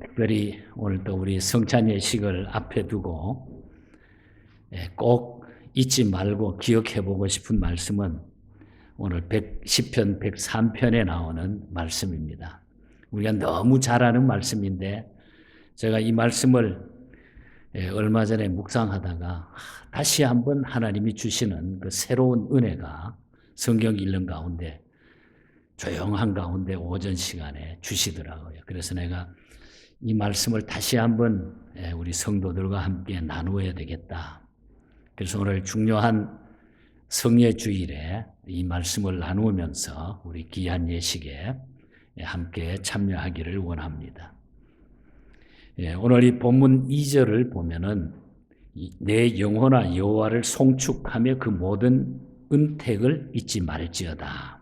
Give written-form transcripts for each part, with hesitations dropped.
특별히 오늘 또 우리 성찬 예식을 앞에 두고 꼭 잊지 말고 기억해 보고 싶은 말씀은 오늘 시편 103편에 나오는 말씀입니다. 우리가 너무 잘 아는 말씀인데 제가 이 말씀을 얼마 전에 묵상하다가 다시 한번 하나님이 주시는 그 새로운 은혜가 성경 읽는 가운데 조용한 가운데 오전 시간에 주시더라고요. 그래서 내가 이 말씀을 다시 한번 우리 성도들과 함께 나누어야 되겠다. 그래서 오늘 중요한 성례 주일에 이 말씀을 나누면서 우리 귀한 예식에 함께 참여하기를 원합니다. 오늘 이 본문 2절을 보면은 내 영혼아 여호와를 송축하며 그 모든 은택을 잊지 말지어다.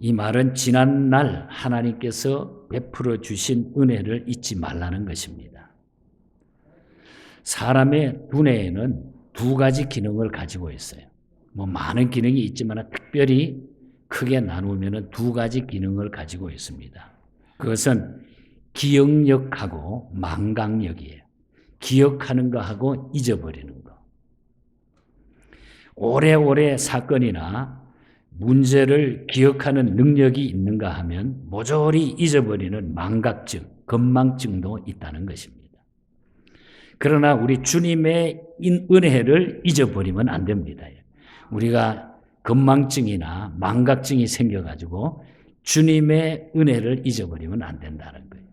이 말은 지난날 하나님께서 베풀어 주신 은혜를 잊지 말라는 것입니다. 사람의 두뇌에는 두 가지 기능을 가지고 있어요. 많은 기능이 있지만 특별히 크게 나누면 두 가지 기능을 가지고 있습니다. 그것은 기억력하고 망각력이에요. 기억하는 거하고 잊어버리는 거. 오래오래 사건이나 문제를 기억하는 능력이 있는가 하면 모조리 잊어버리는 망각증, 건망증도 있다는 것입니다. 그러나 우리 주님의 은혜를 잊어버리면 안 됩니다. 우리가 건망증이나 망각증이 생겨가지고 주님의 은혜를 잊어버리면 안 된다는 거예요.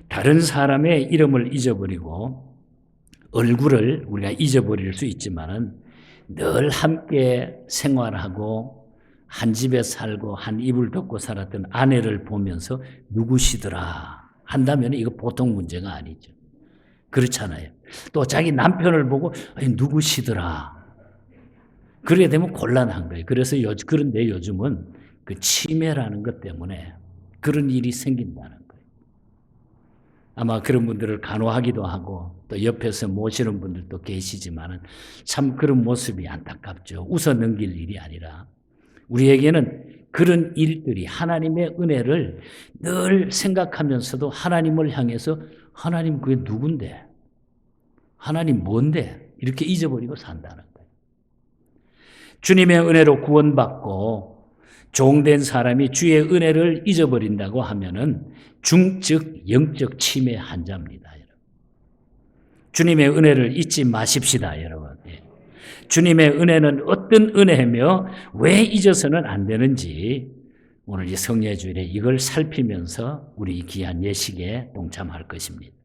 다른 사람의 이름을 잊어버리고 얼굴을 우리가 잊어버릴 수 있지만은 늘 함께 생활하고 한 집에 살고 한 이불 덮고 살았던 아내를 보면서 누구시더라 한다면 이거 보통 문제가 아니죠. 그렇잖아요. 또 자기 남편을 보고 누구시더라. 그래야 되면 곤란한 거예요. 그런데 요즘은 그 치매라는 것 때문에 그런 일이 생긴다는 거예요. 아마 그런 분들을 간호하기도 하고 또 옆에서 모시는 분들도 계시지만은 참 그런 모습이 안타깝죠. 웃어 넘길 일이 아니라 우리에게는 그런 일들이 하나님의 은혜를 늘 생각하면서도 하나님을 향해서 하나님 그게 누군데? 하나님 뭔데? 이렇게 잊어버리고 산다는 거예요. 주님의 은혜로 구원받고 종된 사람이 주의 은혜를 잊어버린다고 하면은 중증 영적 치매 환자입니다, 여러분. 주님의 은혜를 잊지 마십시다, 여러분. 주님의 은혜는 어떤 은혜며 왜 잊어서는 안 되는지 오늘 이 성례 주일에 이걸 살피면서 우리 귀한 예식에 동참할 것입니다.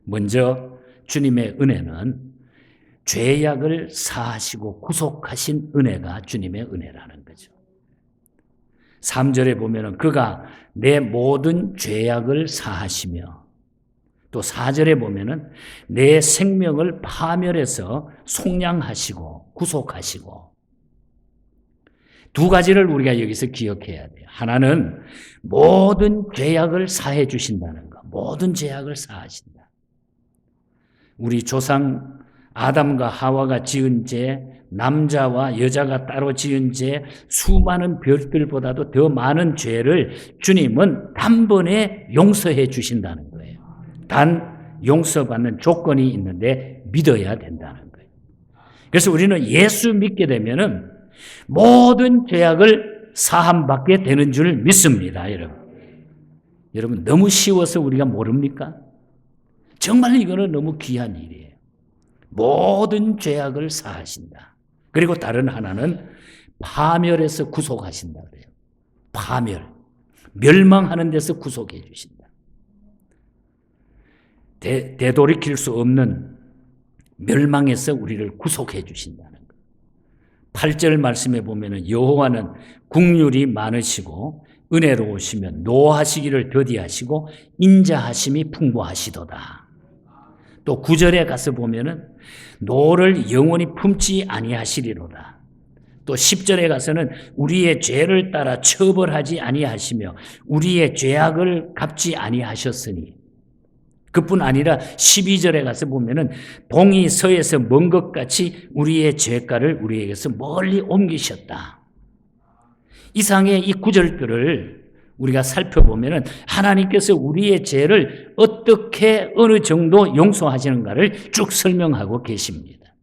먼저 주님의 은혜는 죄악을 사하시고 구속하신 은혜가 주님의 은혜라는 거죠. 3절에 보면은 그가 내 모든 죄악을 사하시며 또 4절에 보면은 내 생명을 파멸해서 속량하시고 구속하시고 두 가지를 우리가 여기서 기억해야 돼요. 하나는 모든 죄악을 사해 주신다는 거. 모든 죄악을 사하신다. 우리 조상 아담과 하와가 지은 죄, 남자와 여자가 따로 지은 죄, 수많은 별들보다도 더 많은 죄를 주님은 단번에 용서해 주신다는 거예요. 단 용서받는 조건이 있는데 믿어야 된다는 거예요. 그래서 우리는 예수 믿게 되면은 모든 죄악을 사함받게 되는 줄 믿습니다, 여러분. 여러분 너무 쉬워서 우리가 모릅니까? 정말 이거는 너무 귀한 일이에요. 모든 죄악을 사하신다. 그리고 다른 하나는 파멸해서 구속하신다 그래요. 파멸. 멸망하는 데서 구속해 주신다. 되돌이킬 수 없는 멸망에서 우리를 구속해 주신다는 것. 8절 말씀에 보면은 여호와는 국률이 많으시고 은혜로우시면 노하시기를 더디하시고 인자하심이 풍부하시도다. 또 9절에 가서 보면은 노를 영원히 품지 아니하시리로다. 또 10절에 가서는 우리의 죄를 따라 처벌하지 아니하시며 우리의 죄악을 갚지 아니하셨으니 그뿐 아니라 12절에 가서 보면은 동이 서에서 먼 것 같이 우리의 죄가를 우리에게서 멀리 옮기셨다. 이상의 이 구절들을 우리가 살펴보면은 하나님께서 우리의 죄를 어떻게 어느 정도 용서하시는가를 쭉 설명하고 계십니다.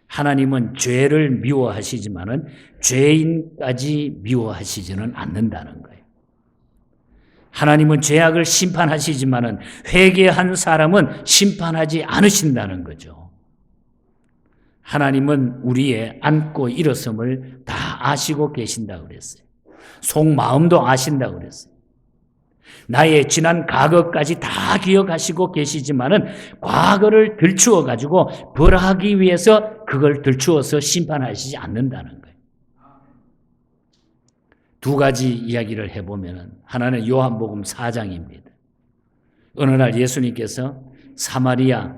하나님은 죄를 미워하시지만은 죄인까지 미워하시지는 않는다는 거예요. 하나님은 죄악을 심판하시지만은 회개한 사람은 심판하지 않으신다는 거죠. 하나님은 우리의 앉고 일어섬을 다 아시고 계신다고 그랬어요. 속마음도 아신다고 그랬어요. 나의 지난 과거까지 다 기억하시고 계시지만은 과거를 들추어 가지고 벌하기 위해서 그걸 들추어서 심판하시지 않는다는 거예요. 두 가지 이야기를 해보면은 하나는 요한복음 4장입니다. 어느 날 예수님께서 사마리아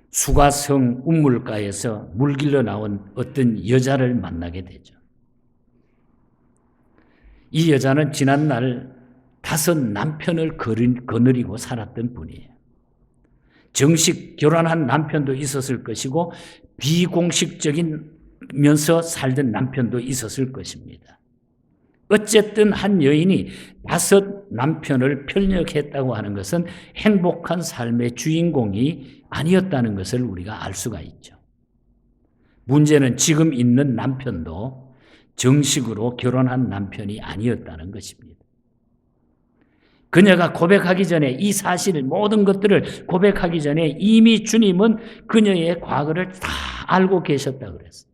수가성 우물가에서 물길로 나온 어떤 여자를 만나게 되죠. 이 여자는 지난날 5 남편을 거느리고 살았던 분이에요. 정식 결혼한 남편도 있었을 것이고 비공식적이면서 살던 남편도 있었을 것입니다. 어쨌든 한 여인이 5 남편을 편력했다고 하는 것은 행복한 삶의 주인공이 아니었다는 것을 우리가 알 수가 있죠. 문제는 지금 있는 남편도 정식으로 결혼한 남편이 아니었다는 것입니다. 그녀가 고백하기 전에 이 사실 모든 것들을 고백하기 전에 이미 주님은 그녀의 과거를 다 알고 계셨다고 그랬어요.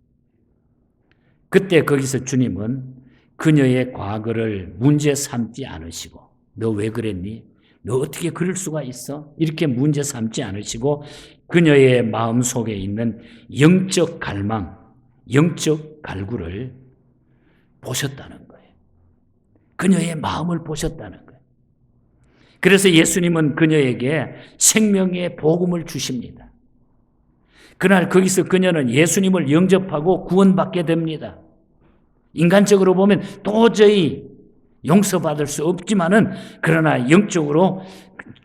그때 거기서 주님은 그녀의 과거를 문제 삼지 않으시고 너 왜 그랬니? 너 어떻게 그럴 수가 있어? 이렇게 문제 삼지 않으시고 그녀의 마음속에 있는 영적 갈망, 영적 갈구를 보셨다는 거예요. 그녀의 마음을 보셨다는 거예요. 그래서 예수님은 그녀에게 생명의 복음을 주십니다. 그날 거기서 그녀는 예수님을 영접하고 구원받게 됩니다. 인간적으로 보면 도저히 용서받을 수 없지만은 그러나 영적으로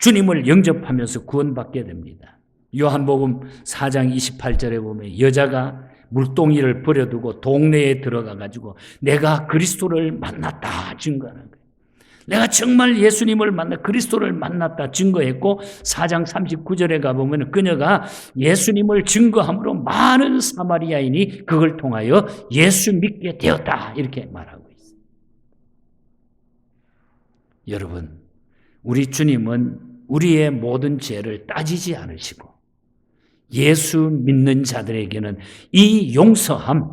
주님을 영접하면서 구원받게 됩니다. 요한복음 4장 28절에 보면 여자가 물동이를 버려두고 동네에 들어가 가지고 내가 그리스도를 만났다 증거하는 거예요. 내가 정말 예수님을 만나 그리스도를 만났다 증거했고 4장 39절에 가보면 그녀가 예수님을 증거함으로 많은 사마리아인이 그걸 통하여 예수 믿게 되었다 이렇게 말하고 있어요. 여러분, 우리 주님은 우리의 모든 죄를 따지지 않으시고 예수 믿는 자들에게는 이 용서함,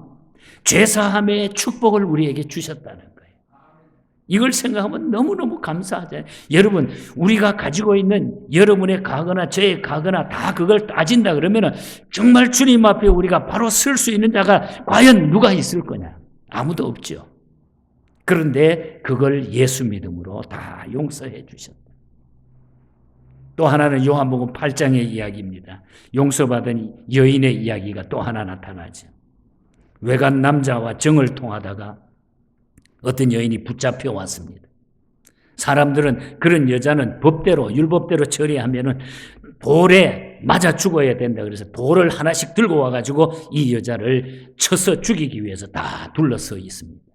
죄사함의 축복을 우리에게 주셨다는 거예요. 이걸 생각하면 너무너무 감사하잖아요. 여러분, 우리가 가지고 있는 여러분의 과거나 저의 과거나 다 그걸 따진다 그러면 정말 주님 앞에 우리가 바로 설 수 있는 자가 과연 누가 있을 거냐? 아무도 없죠. 그런데 그걸 예수 믿음으로 다 용서해 주셨다. 또 하나는 요한복음 8장의 이야기입니다. 용서받은 여인의 이야기가 또 하나 나타나죠. 외간 남자와 정을 통하다가 어떤 여인이 붙잡혀 왔습니다. 사람들은 그런 여자는 법대로 율법대로 처리하면은 돌에 맞아 죽어야 된다 그래서 돌을 하나씩 들고 와가지고 이 여자를 쳐서 죽이기 위해서 다 둘러서 있습니다.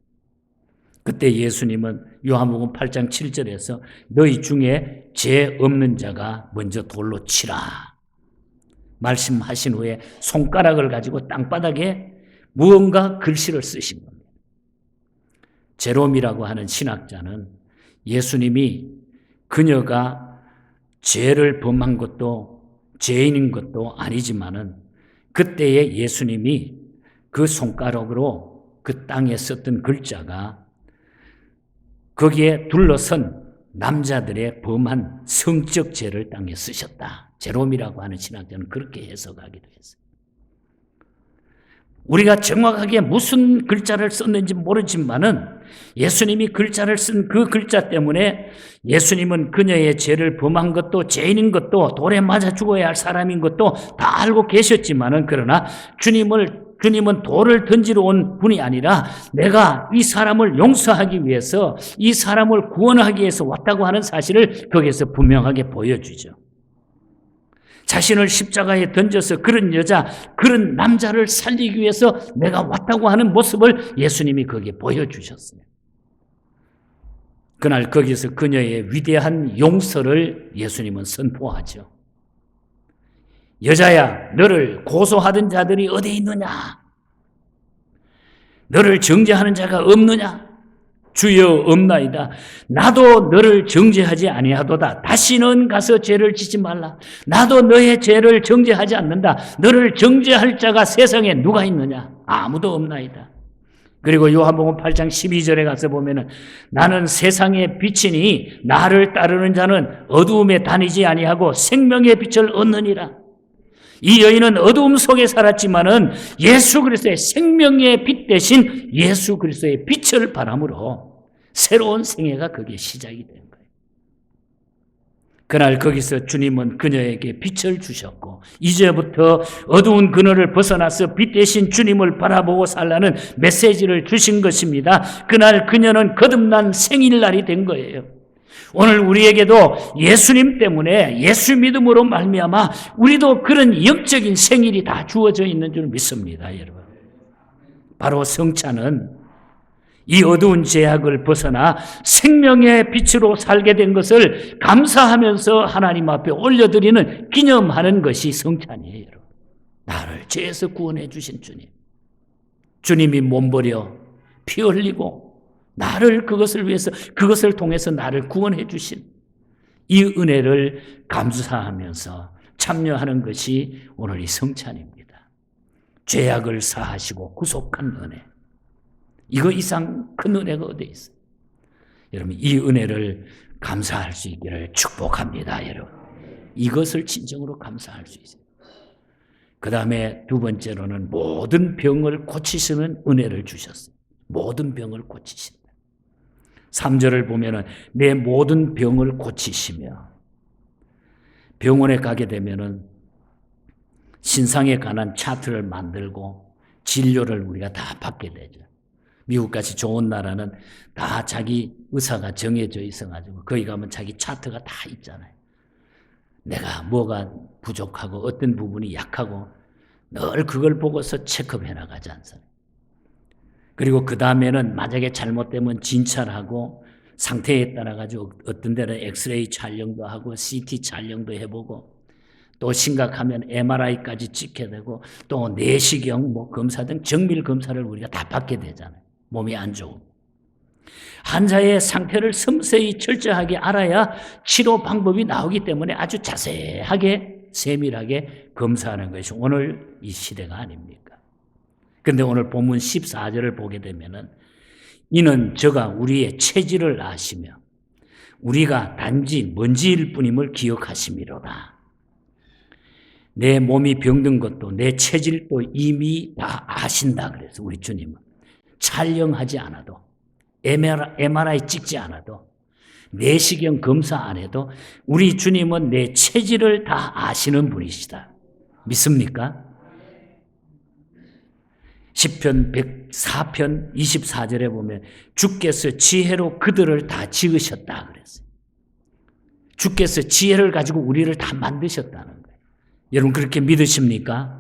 그때 예수님은 요한복음 8장 7절에서 너희 중에 죄 없는 자가 먼저 돌로 치라 말씀하신 후에 손가락을 가지고 땅바닥에 무언가 글씨를 쓰신 겁니다. 제롬이라고 하는 신학자는 예수님이 그녀가 죄를 범한 것도 죄인인 것도 아니지만은 그때의 예수님이 그 손가락으로 그 땅에 썼던 글자가 거기에 둘러선 남자들의 범한 성적 죄를 땅에 쓰셨다. 제롬이라고 하는 신학자는 그렇게 해석하기도 했어요. 우리가 정확하게 무슨 글자를 썼는지 모르지만은 예수님이 글자를 쓴 그 글자 때문에 예수님은 그녀의 죄를 범한 것도 죄인인 것도 돌에 맞아 죽어야 할 사람인 것도 다 알고 계셨지만은 그러나 주님은 돌을 던지러 온 분이 아니라 내가 이 사람을 용서하기 위해서 이 사람을 구원하기 위해서 왔다고 하는 사실을 거기에서 분명하게 보여주죠. 자신을 십자가에 던져서 그런 여자, 그런 남자를 살리기 위해서 내가 왔다고 하는 모습을 예수님이 거기에 보여주셨어요. 그날 거기서 그녀의 위대한 용서를 예수님은 선포하죠. 여자야, 너를 고소하던 자들이 어디 있느냐? 너를 정죄하는 자가 없느냐? 주여, 없나이다. 나도 너를 정죄하지 아니하도다. 다시는 가서 죄를 짓지 말라. 나도 너의 죄를 정죄하지 않는다. 너를 정죄할 자가 세상에 누가 있느냐? 아무도 없나이다. 그리고 요한복음 8장 12절에 가서 보면은 나는 세상의 빛이니 나를 따르는 자는 어두움에 다니지 아니하고 생명의 빛을 얻느니라. 이 여인은 어두움 속에 살았지만은 예수 그리스도의 생명의 빛 대신 예수 그리스도의 빛을 바람으로 새로운 생애가 거기에 시작이 된 거예요. 그날 거기서 주님은 그녀에게 빛을 주셨고 이제부터 어두운 그녀를 벗어나서 빛 대신 주님을 바라보고 살라는 메시지를 주신 것입니다. 그날 그녀는 거듭난 생일날이 된 거예요. 오늘 우리에게도 예수님 때문에 예수 믿음으로 말미암아 우리도 그런 영적인 생일이 다 주어져 있는 줄 믿습니다, 여러분. 바로 성찬은 이 어두운 죄악을 벗어나 생명의 빛으로 살게 된 것을 감사하면서 하나님 앞에 올려드리는 기념하는 것이 성찬이에요, 여러분. 나를 죄에서 구원해 주신 주님. 주님이 몸버려 피 흘리고 나를 그것을 위해서 그것을 통해서 나를 구원해 주신 이 은혜를 감사하면서 참여하는 것이 오늘 이 성찬입니다. 죄악을 사하시고 구속한 은혜. 이거 이상 큰 은혜가 어디 있어요? 여러분 이 은혜를 감사할 수 있기를 축복합니다, 여러분. 이것을 진정으로 감사할 수 있어요. 그 다음에 두 번째로는 모든 병을 고치시는 은혜를 주셨어요. 모든 병을 고치신다. 3절을 보면은 내 모든 병을 고치시며 병원에 가게 되면은 신상에 관한 차트를 만들고 진료를 우리가 다 받게 되죠. 미국같이 좋은 나라는 다 자기 의사가 정해져 있어가지고 거기 가면 자기 차트가 다 있잖아요. 내가 뭐가 부족하고 어떤 부분이 약하고 늘 그걸 보고서 체크해 나가지 않습니까? 그리고 그 다음에는 만약에 잘못되면 진찰하고 상태에 따라가지고 어떤 데는 엑스레이 촬영도 하고 CT 촬영도 해보고 또 심각하면 MRI까지 찍게 되고 또 내시경 검사 등 정밀 검사를 우리가 다 받게 되잖아요. 몸이 안 좋고. 환자의 상태를 섬세히 철저하게 알아야 치료 방법이 나오기 때문에 아주 자세하게 세밀하게 검사하는 것이 오늘 이 시대가 아닙니까? 그런데 오늘 본문 14절을 보게 되면은 이는 저가 우리의 체질을 아시며 우리가 단지 먼지일 뿐임을 기억하심이로다. 내 몸이 병든 것도 내 체질도 이미 다 아신다 그래서 우리 주님은 촬영하지 않아도 MRI 찍지 않아도 내시경 검사 안 해도 우리 주님은 내 체질을 다 아시는 분이시다. 믿습니까? 시편 104편 24절에 보면 주께서 지혜로 그들을 다 지으셨다 그랬어요. 주께서 지혜를 가지고 우리를 다 만드셨다는 거예요. 여러분 그렇게 믿으십니까?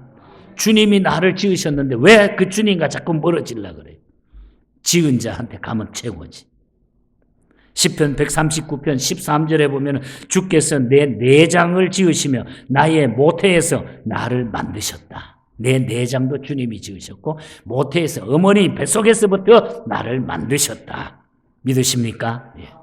주님이 나를 지으셨는데 왜 그 주님과 자꾸 멀어지려고 그래요? 지은 자한테 가면 최고지. 시편 139편 13절에 보면 주께서 내 내장을 지으시며 나의 모태에서 나를 만드셨다. 내 내장도 주님이 지으셨고 모태에서 어머니 뱃속에서부터 나를 만드셨다. 믿으십니까? 예.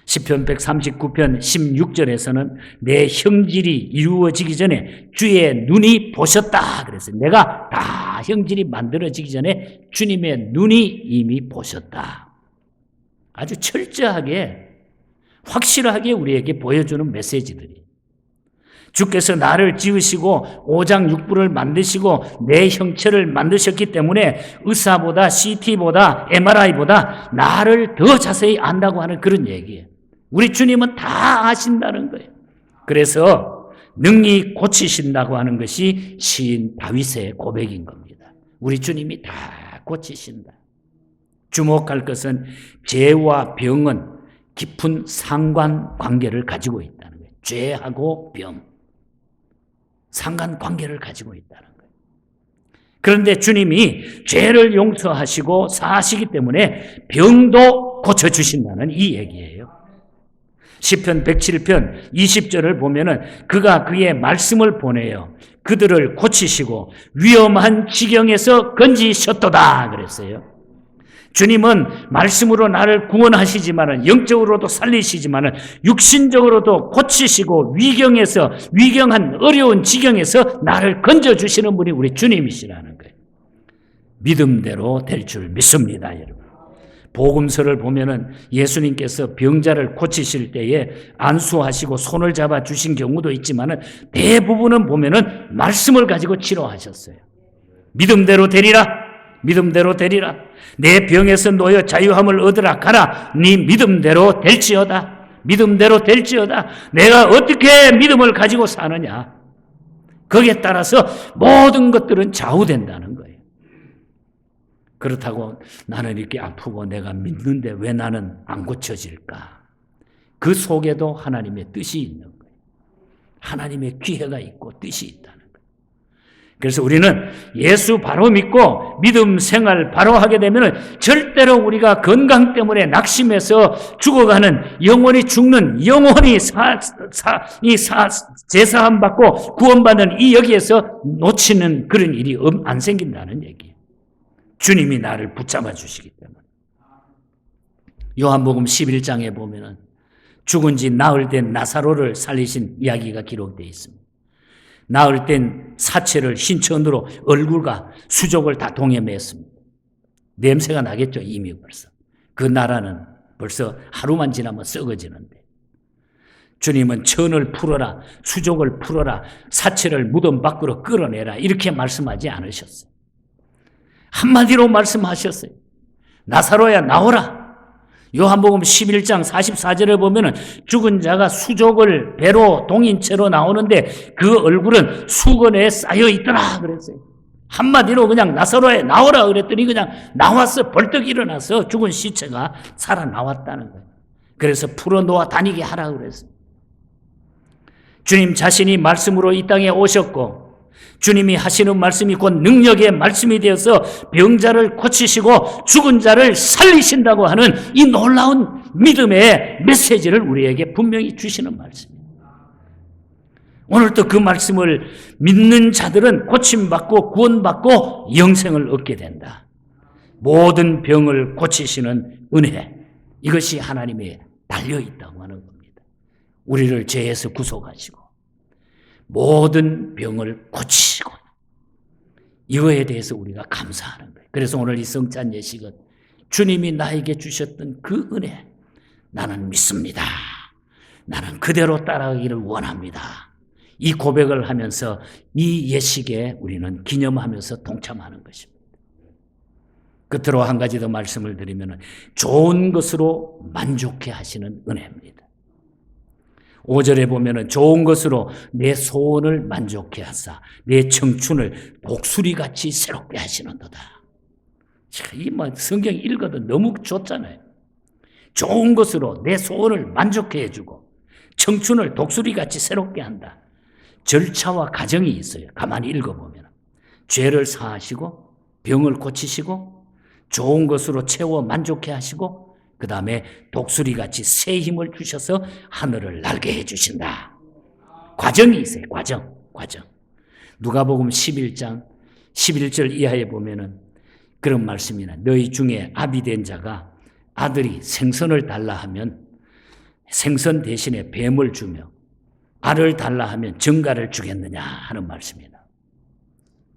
시편 139편 16절에서는 내 형질이 이루어지기 전에 주의 눈이 보셨다. 그래서 내가 다 형질이 만들어지기 전에 주님의 눈이 이미 보셨다. 아주 철저하게 확실하게 우리에게 보여주는 메시지들이. 주께서 나를 지으시고 오장육부를 만드시고 내 형체를 만드셨기 때문에 의사보다 CT보다 MRI보다 나를 더 자세히 안다고 하는 그런 얘기예요. 우리 주님은 다 아신다는 거예요. 그래서 능히 고치신다고 하는 것이 시인 다윗의 고백인 겁니다. 우리 주님이 다 고치신다. 주목할 것은 죄와 병은 깊은 상관관계를 가지고 있다는 거예요. 죄하고 병. 상관관계를 가지고 있다는 거예요. 그런데 주님이 죄를 용서하시고 사하시기 때문에 병도 고쳐주신다는 이 얘기예요. 시편 107편 20절을 보면은 그가 그의 말씀을 보내요. 그들을 고치시고 위험한 지경에서 건지셨도다 그랬어요. 주님은 말씀으로 나를 구원하시지만은 영적으로도 살리시지만은 육신적으로도 고치시고 위경한 어려운 지경에서 나를 건져주시는 분이 우리 주님이시라는 거예요. 믿음대로 될 줄 믿습니다, 여러분. 복음서를 보면은 예수님께서 병자를 고치실 때에 안수하시고 손을 잡아 주신 경우도 있지만은 대부분은 보면은 말씀을 가지고 치료하셨어요. 믿음대로 되리라. 믿음대로 되리라. 내 병에서 놓여 자유함을 얻으라. 가라. 네 믿음대로 될지어다. 믿음대로 될지어다. 내가 어떻게 믿음을 가지고 사느냐. 거기에 따라서 모든 것들은 좌우된다는 거예요. 그렇다고 나는 이렇게 아프고 내가 믿는데 왜 나는 안 고쳐질까? 그 속에도 하나님의 뜻이 있는 거예요. 하나님의 기회가 있고 뜻이 있다는 거예요. 그래서 우리는 예수 바로 믿고 믿음 생활 바로 하게 되면 절대로 우리가 건강 때문에 낙심해서 죽어가는 영원히 죽는 영원히 제사함 받고 구원받는 이 여기에서 놓치는 그런 일이 안 생긴다는 얘기예요. 주님이 나를 붙잡아 주시기 때문에. 요한복음 11장에 보면은 죽은 지 나흘 된 나사로를 살리신 이야기가 기록되어 있습니다. 나흘 된 사체를 흰천으로 얼굴과 수족을 다 동여맸습니다. 냄새가 나겠죠, 이미 벌써. 그 나라는 벌써 하루만 지나면 썩어지는데. 주님은 천을 풀어라, 수족을 풀어라, 사체를 무덤 밖으로 끌어내라 이렇게 말씀하지 않으셨어요. 한마디로 말씀하셨어요. 나사로야 나오라. 요한복음 11장 44절에 보면은 죽은 자가 수족을 배로 동인채로 나오는데 그 얼굴은 수건에 쌓여 있더라 그랬어요. 한마디로 그냥 나사로야 나오라 그랬더니 그냥 나왔어. 벌떡 일어나서 죽은 시체가 살아나왔다는 거예요. 그래서 풀어놓아 다니게 하라 그랬어요. 주님 자신이 말씀으로 이 땅에 오셨고 주님이 하시는 말씀이 곧 능력의 말씀이 되어서 병자를 고치시고 죽은 자를 살리신다고 하는 이 놀라운 믿음의 메시지를 우리에게 분명히 주시는 말씀입니다. 오늘도 그 말씀을 믿는 자들은 고침받고 구원받고 영생을 얻게 된다. 모든 병을 고치시는 은혜, 이것이 하나님에 달려있다고 하는 겁니다. 우리를 죄에서 구속하시고 모든 병을 고치시고 이거에 대해서 우리가 감사하는 거예요. 그래서 오늘 이 성찬 예식은 주님이 나에게 주셨던 그 은혜, 나는 믿습니다. 나는 그대로 따라가기를 원합니다. 이 고백을 하면서 이 예식에 우리는 기념하면서 동참하는 것입니다. 끝으로 한 가지 더 말씀을 드리면 좋은 것으로 만족해 하시는 은혜입니다. 5절에 보면은 좋은 것으로 내 소원을 만족해 하사 내 청춘을 독수리같이 새롭게 하시는도다. 이 성경 읽어도 너무 좋잖아요. 좋은 것으로 내 소원을 만족해 해주고 청춘을 독수리같이 새롭게 한다. 절차와 과정이 있어요. 가만히 읽어보면 죄를 사하시고 병을 고치시고 좋은 것으로 채워 만족해 하시고 그 다음에 독수리같이 새 힘을 주셔서 하늘을 날게 해주신다. 과정이 있어요. 과정. 누가복음 11장 11절 이하에 보면은 그런 말씀이나 너희 중에 아비된 자가 아들이 생선을 달라 하면 생선 대신에 뱀을 주며 알을 달라 하면 정갈을 주겠느냐 하는 말씀입니다.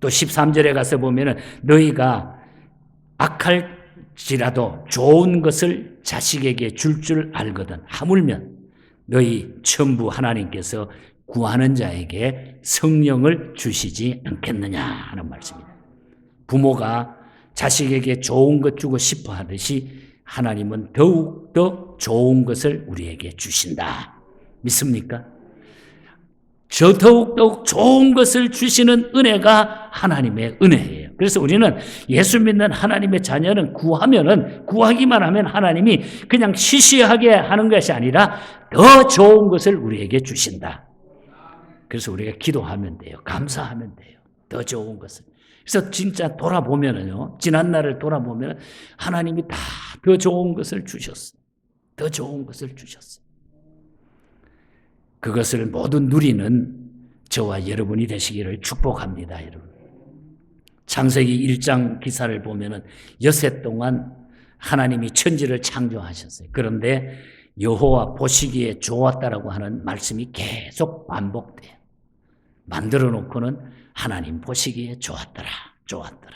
또 13절에 가서 보면은 너희가 악할지라도 좋은 것을 자식에게 줄 알거든 하물면 너희 천부 하나님께서 구하는 자에게 성령을 주시지 않겠느냐 하는 말씀입니다. 부모가 자식에게 좋은 것 주고 싶어 하듯이 하나님은 더욱더 좋은 것을 우리에게 주신다. 믿습니까? 저 더욱더욱 좋은 것을 주시는 은혜가 하나님의 은혜예요. 그래서 우리는 예수 믿는 하나님의 자녀는 구하기만 하면 하나님이 그냥 시시하게 하는 것이 아니라 더 좋은 것을 우리에게 주신다. 그래서 우리가 기도하면 돼요. 감사하면 돼요. 더 좋은 것을. 그래서 진짜 돌아보면은요, 지난날을 돌아보면 하나님이 다 더 좋은 것을 주셨어요. 더 좋은 것을 주셨어요. 그것을 모두 누리는 저와 여러분이 되시기를 축복합니다, 여러분. 창세기 1장 기사를 보면은 여세 동안 하나님이 천지를 창조하셨어요. 그런데 여호와 보시기에 좋았다라고 하는 말씀이 계속 반복돼요. 만들어 놓고는 하나님 보시기에 좋았더라, 좋았더라.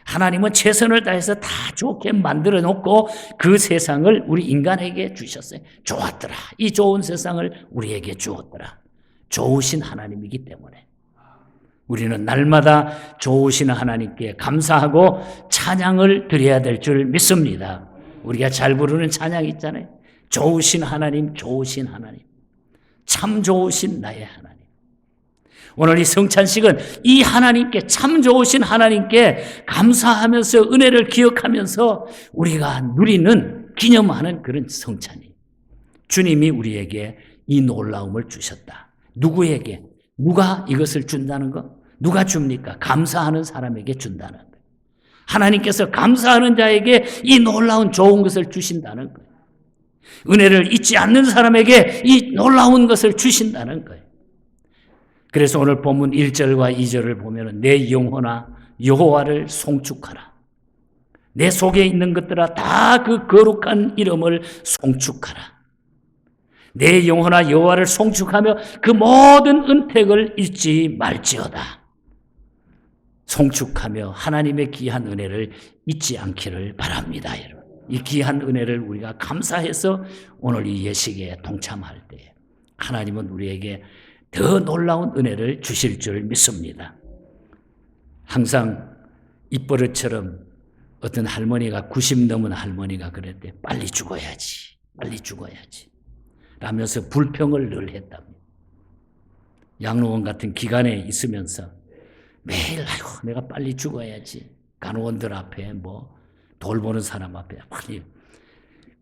하나님은 최선을 다해서 다 좋게 만들어 놓고 그 세상을 우리 인간에게 주셨어요. 좋았더라. 이 좋은 세상을 우리에게 주었더라. 좋으신 하나님이기 때문에 우리는 날마다 좋으신 하나님께 감사하고 찬양을 드려야 될 줄 믿습니다. 우리가 잘 부르는 찬양 있잖아요. 좋으신 하나님, 좋으신 하나님. 참 좋으신 나의 하나님. 오늘 이 성찬식은 이 하나님께, 참 좋으신 하나님께 감사하면서 은혜를 기억하면서 우리가 누리는, 기념하는 그런 성찬이에요. 주님이 우리에게 이 놀라움을 주셨다. 누구에게? 누가 이것을 준다는 거? 누가 줍니까? 감사하는 사람에게 준다는 거예요. 하나님께서 감사하는 자에게 이 놀라운 좋은 것을 주신다는 거예요. 은혜를 잊지 않는 사람에게 이 놀라운 것을 주신다는 거예요. 그래서 오늘 본문 1절과 2절을 보면 내 영혼아 여호와를 송축하라. 내 속에 있는 것들아 다 그 거룩한 이름을 송축하라. 내 영혼아 여호와를 송축하며 그 모든 은택을 잊지 말지어다. 송축하며 하나님의 귀한 은혜를 잊지 않기를 바랍니다, 여러분. 이 귀한 은혜를 우리가 감사해서 오늘 이 예식에 동참할 때 하나님은 우리에게 더 놀라운 은혜를 주실 줄 믿습니다. 항상 입버릇처럼 어떤 할머니가 90 넘은 할머니가 그랬대. 빨리 죽어야지. 빨리 죽어야지. 라면서 불평을 늘 했답니다. 양로원 같은 기관에 있으면서 매일 아이고 내가 빨리 죽어야지. 간호원들 앞에 돌보는 사람 앞에 빨리.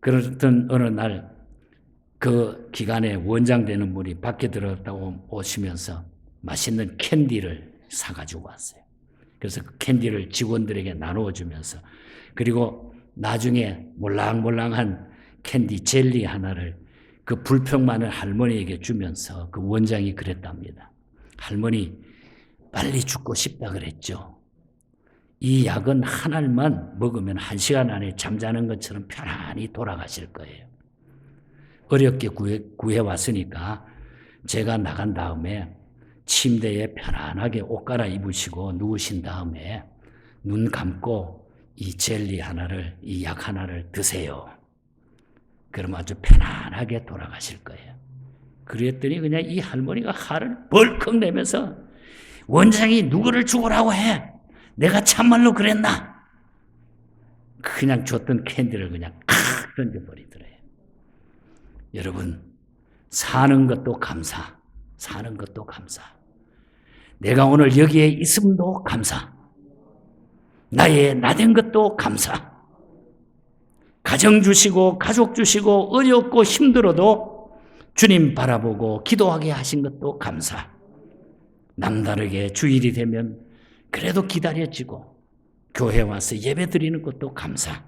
그러던 어느 날 그 기관에 원장 되는 분이 밖에 들어갔다고 오시면서 맛있는 캔디를 사가지고 왔어요. 그래서 그 캔디를 직원들에게 나누어 주면서 그리고 나중에 몰랑몰랑한 캔디 젤리 하나를 그 불평 많은 할머니에게 주면서 그 원장이 그랬답니다. 할머니 빨리 죽고 싶다 그랬죠. 이 약은 한 알만 먹으면 1시간 안에 잠자는 것처럼 편안히 돌아가실 거예요. 어렵게 구해왔으니까 제가 나간 다음에 침대에 편안하게 옷 갈아입으시고 누우신 다음에 눈 감고 이 젤리 하나를, 이 약 하나를 드세요. 그럼 아주 편안하게 돌아가실 거예요. 그랬더니 그냥 이 할머니가 화를 벌컥 내면서 원장이 누구를 죽으라고 해? 내가 참말로 그랬나? 그냥 줬던 캔디를 그냥 칵 던져버리더래요. 여러분, 사는 것도 감사, 사는 것도 감사. 내가 오늘 여기에 있음도 감사. 나의 나된 것도 감사. 가정 주시고 가족 주시고 어렵고 힘들어도 주님 바라보고 기도하게 하신 것도 감사. 남다르게 주일이 되면 그래도 기다려지고 교회 와서 예배 드리는 것도 감사.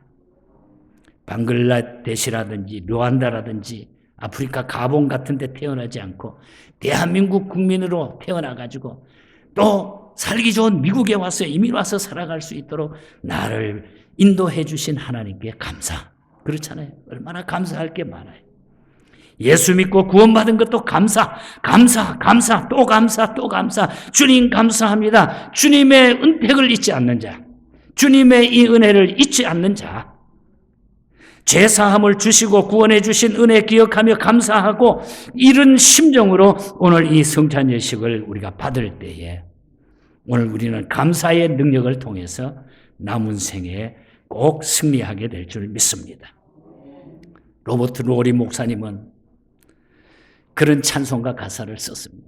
방글라데시라든지 르완다라든지 아프리카 가본 같은 데 태어나지 않고 대한민국 국민으로 태어나가지고 또 살기 좋은 미국에 와서 이민 와서 살아갈 수 있도록 나를 인도해 주신 하나님께 감사. 그렇잖아요. 얼마나 감사할 게 많아요. 예수 믿고 구원받은 것도 감사, 감사, 감사, 또 감사, 또 감사. 주님 감사합니다. 주님의 은택을 잊지 않는 자, 주님의 이 은혜를 잊지 않는 자, 죄사함을 주시고 구원해 주신 은혜 기억하며 감사하고 이런 심정으로 오늘 이 성찬 예식을 우리가 받을 때에 오늘 우리는 감사의 능력을 통해서 남은 생에 꼭 승리하게 될 줄 믿습니다. 로버트 로리 목사님은 그런 찬송가 가사를 썼습니다.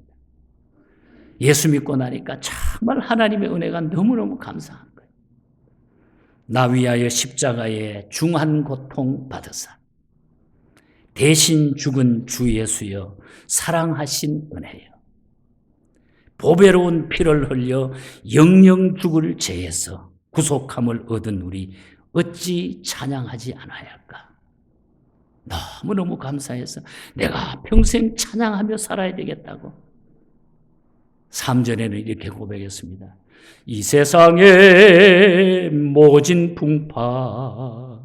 예수 믿고 나니까 정말 하나님의 은혜가 너무너무 감사한 거예요. 나 위하여 십자가에 중한 고통 받으사 대신 죽은 주 예수여 사랑하신 은혜여 보배로운 피를 흘려 영영 죽을 죄에서 구속함을 얻은 우리 어찌 찬양하지 않아야 할까? 너무너무 감사해서 내가 평생 찬양하며 살아야 되겠다고 3절에는 이렇게 고백했습니다. 이 세상의 모진 풍파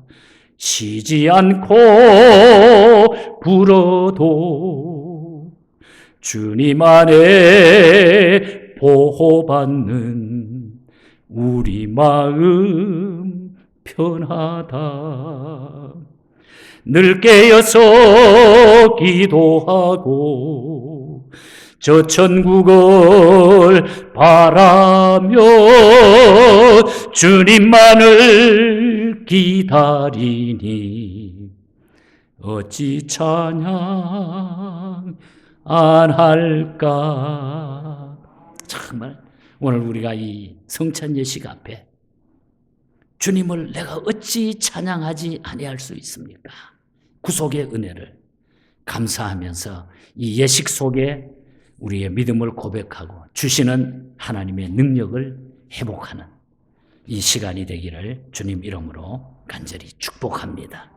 쉬지 않고 불어도 주님 안에 보호받는 우리 마음 편하다. 늘 깨어서 기도하고 저 천국을 바라며 주님만을 기다리니 어찌 찬양 안 할까. 정말 오늘 우리가 이 성찬 예식 앞에 주님을 내가 어찌 찬양하지 아니할 수 있습니까? 구속의 은혜를 감사하면서 이 예식 속에 우리의 믿음을 고백하고 주시는 하나님의 능력을 회복하는 이 시간이 되기를 주님 이름으로 간절히 축복합니다.